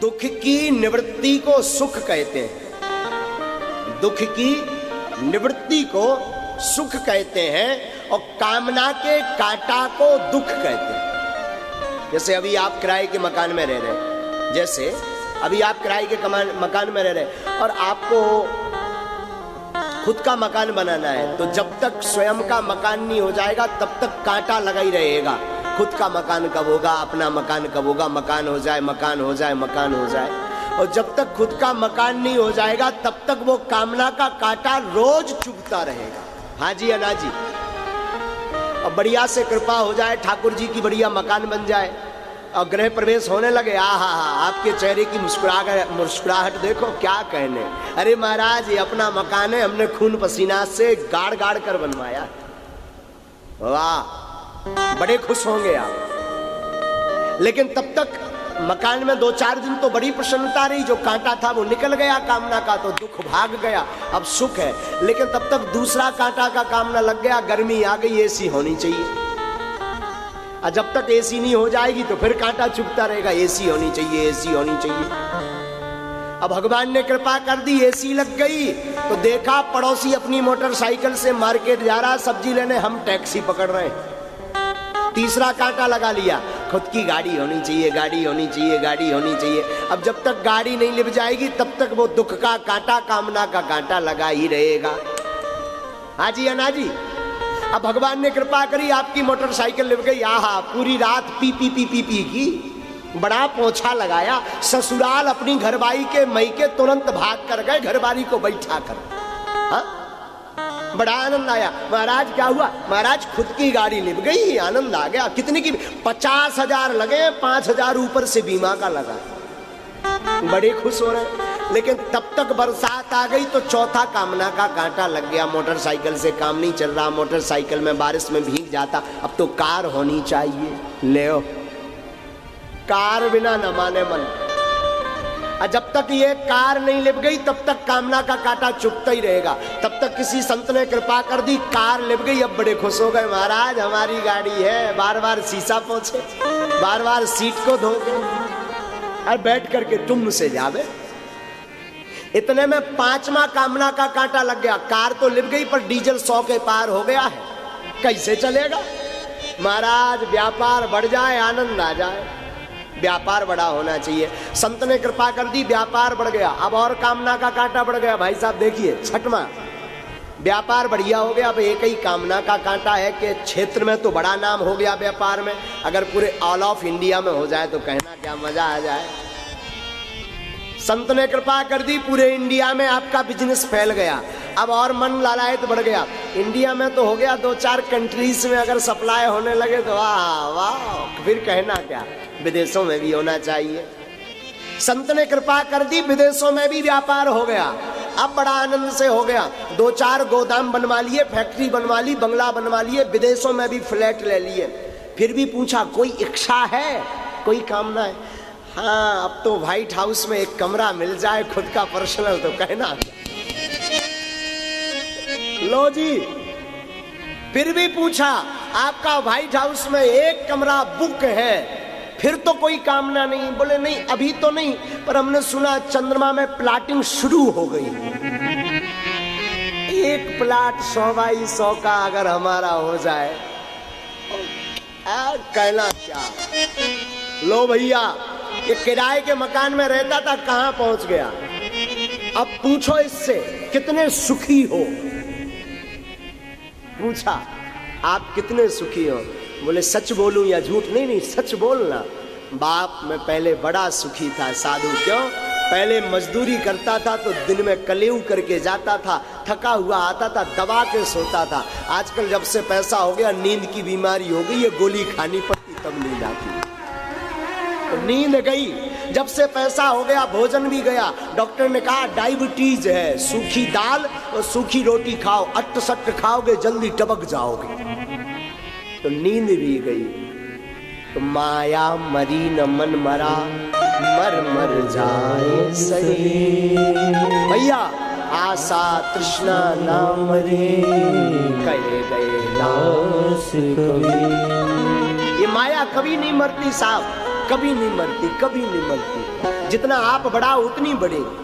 दुख की निवृत्ति को सुख कहते हैं, दुख की निवृत्ति को सुख कहते हैं और कामना के कांटा को दुख कहते हैं। जैसे अभी आप किराए के मकान में रह रहे, जैसे अभी आप किराए के मकान में रह रहे और आपको खुद का मकान बनाना है, तो जब तक स्वयं का मकान नहीं हो जाएगा तब तक कांटा लगा ही रहेगा। खुद का मकान कब होगा, अपना मकान कब होगा, मकान हो जाए, मकान हो जाए, मकान हो जाए। और जब तक खुद का मकान नहीं हो जाएगा तब तक वो कामना का कांटा रोज चुभता रहेगा। हाँ जी अना जी। और बढ़िया से कृपा हो जाए, ठाकुर जी की बढ़िया मकान बन जाए और गृह प्रवेश होने लगे, आहा आपके चेहरे की मुस्कुराहट देखो, क्या कहने। अरे महाराज ये अपना मकान है, हमने खून पसीना से गाड़ गाड़ कर बनवाया, वाह बड़े खुश होंगे आप। लेकिन तब तक मकान में 2-4 दिन तो बड़ी प्रसन्नता रही, जो कांटा था वो निकल गया कामना का, तो दुख भाग गया, अब सुख है। लेकिन तब तक दूसरा कांटा का कामना लग गया, गर्मी आ गई, एसी होनी चाहिए। और जब तक एसी नहीं हो जाएगी तो फिर कांटा चुभता रहेगा, एसी होनी चाहिए, एसी होनी चाहिए। अब भगवान ने कृपा कर दी, एसी लग गई, तो देखा पड़ोसी अपनी मोटरसाइकिल से मार्केट जा रहा सब्जी लेने, हम टैक्सी पकड़ रहे हैं। तीसरा कांटा लगा लिया, खुद की गाड़ी होनी चाहिए, गाड़ी होनी चाहिए, गाड़ी होनी चाहिए। अब जब तक गाड़ी नहीं लिप जाएगी तब तक वो दुख का कांटा, कामना का कांटा लगा ही रहेगा। हाँ जी अना जी। अब भगवान ने कृपा करी, आपकी मोटरसाइकिल लिप गई, आहा पूरी रात P P P P P की, बड़ा पोछा लगाया, ससुराल अपनी घरवाली के मैके तुरंत भाग कर गए घरवाली को बैठा कर। हाँ बड़ा आनंद आया। महाराज क्या हुआ? महाराज खुद की गाड़ी लिप गई, आनंद आ गया। कितने की? 50,000 लगे, 5,000 ऊपर से बीमा का लगा, बड़े खुश हो रहे। लेकिन तब तक बरसात आ गई तो चौथा कामना का कांटा लग गया, मोटरसाइकिल से काम नहीं चल रहा, मोटरसाइकिल में बारिश में भीग जाता, अब तो कार होनी चाहिए, ले कार बिना न माने मन। जब तक ये कार नहीं लिप गई तब तक कामना का कांटा चुभता ही रहेगा। तब तक किसी संत ने कृपा कर दी, कार लिप गई, अब बड़े खुश हो गए, महाराज हमारी गाड़ी है, बार बार शीशा पोछे, बार बार सीट को धोगे और बैठ करके तुम से जावे। इतने में 5वां कामना का कांटा लग गया, कार तो लिप गई पर डीजल 100 के पार हो गया है, कैसे चलेगा? महाराज व्यापार बढ़ जाए, आनंद आ जाए, व्यापार बड़ा होना चाहिए। संत ने कृपा कर दी, व्यापार बढ़ गया। अब और कामना का कांटा बढ़ गया। भाई साहब देखिए, 6वां व्यापार बढ़िया हो गया। अब एक ही कामना का कांटा है कि क्षेत्र में तो बड़ा नाम हो गया व्यापार में, अगर पूरे ऑल ऑफ इंडिया में हो जाए तो कहना क्या मजा आ जाए। संत ने कृपा कर दी, पूरे इंडिया में आपका बिजनेस फैल गया। अब और मन लालायत बढ़ गया, इंडिया में तो हो गया, 2-4 कंट्रीज में अगर सप्लाई होने लगे तो वाह वाह, फिर कहना क्या, विदेशों में भी होना चाहिए। संत ने कृपा कर दी, विदेशों में भी व्यापार हो गया। अब बड़ा आनंद से हो गया, 2-4 गोदाम बनवा लिए, फैक्ट्री बनवा ली, बंगला बनवा लिए, विदेशों में भी फ्लैट ले लिए। फिर भी पूछा कोई इच्छा है, कोई कामना है? हाँ अब तो व्हाइट हाउस में एक कमरा मिल जाए खुद का पर्सनल, तो कहना लो जी। फिर भी पूछा आपका व्हाइट हाउस में एक कमरा बुक है, फिर तो कोई कामना नहीं? बोले नहीं अभी तो नहीं, पर हमने सुना चंद्रमा में प्लाटिंग शुरू हो गई। एक प्लाट 100 बाई 100 का अगर हमारा हो जाए, कहना क्या। लो भैया, ये किराए के मकान में रहता था, कहां पहुंच गया। अब पूछो इससे कितने सुखी हो, पूछा आप कितने सुखी हो? बोले सच बोलूं या झूठ? नहीं नहीं सच बोलना। बाप मैं पहले बड़ा सुखी था साधु। क्यों? पहले मजदूरी करता था तो दिन में कलेऊ करके जाता था, थका हुआ आता था, दबा के सोता था। आजकल जब से पैसा हो गया नींद की बीमारी हो गई है, गोली खानी पड़ती तब नींद आती। तो नींद गई, जब से पैसा हो गया भोजन भी गया। डॉक्टर ने कहा डायबिटीज है, सूखी दाल और सूखी रोटी खाओ, अट्ट सट्ट खाओगे जल्दी टपक जाओगे। तो नींद भी गई। तो माया मरी न मन मरा, मर मर जाए सही। भैया आशा तृष्णा ना मरे, कहे गए दास कभी। ये माया कभी नहीं मरती साहब, कभी नहीं मरती, कभी नहीं मरती। जितना आप बढ़ाओ उतनी बढ़ेगी।